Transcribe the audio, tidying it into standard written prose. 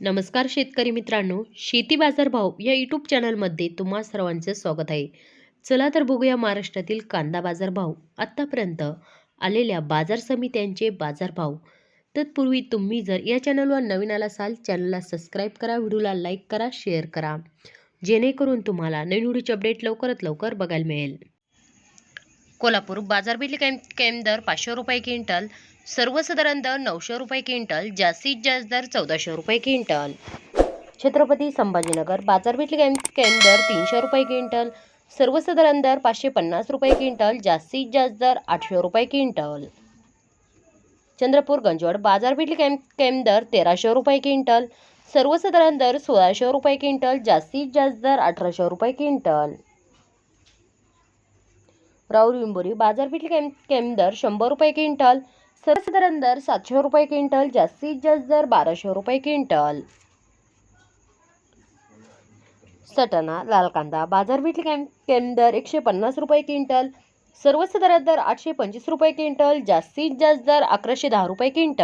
नमस्कार शेतकरी मित्रांनो, शेती बाजार भाव या यूट्यूब चॅनलमध्ये तुम्हा सर्वांचे स्वागत आहे. चला तर बघूया महाराष्ट्रातील कांदा बाजार भाव आतापर्यंत आलेल्या बाजार समित्यांचे बाजारभाव. तत्पूर्वी तुम्ही जर या चॅनलवर नवीन आला असाल, चॅनलला सबस्क्राईब करा, व्हिडिओला लाईक करा, शेअर करा, जेणेकरून तुम्हाला नवीन व्हिडिओचे अपडेट लवकरात लवकर बघायला मिळेल. कोल्हापूर बाजारपेठ कैम दर 500 रुपये क्विंटल, सर्वसाधारण दर 900 रुपये क्विंटल, जास्तीत जास्त दर 1400 रुपये क्विंटल. छत्रपती संभाजीनगर बाजारपेठ कैम दर 300 रुपये क्विंटल, सर्वसाधारण दर 550 रुपये क्विंटल, जास्तीत जास्त दर 800 रुपये क्विंटल. चंद्रपूर गंजवड बाजारपेठ कैम दर 1300 रुपये क्विंटल, सर्वसाधारण दर 1600 रुपये क्विंटल, जास्तीत जास्त दर 1800 रुपये क्विंटल. राऊर विंबोरी बाजारपेठ कैम दर 100 रुपये क्विंटल, सर्वसाधारण दर 700 रुपये क्विंटल, जास्तीत जास्त दर 1200 रुपये क्विंटल. सटाणा लाल कांदा बाजारपेठ कैम दर 150 रुपये क्विंटल, सर्वसाधारण दर 825 रुपये क्विंटल, जास्तीत जास्त दर 1110 रुपये क्विंटल.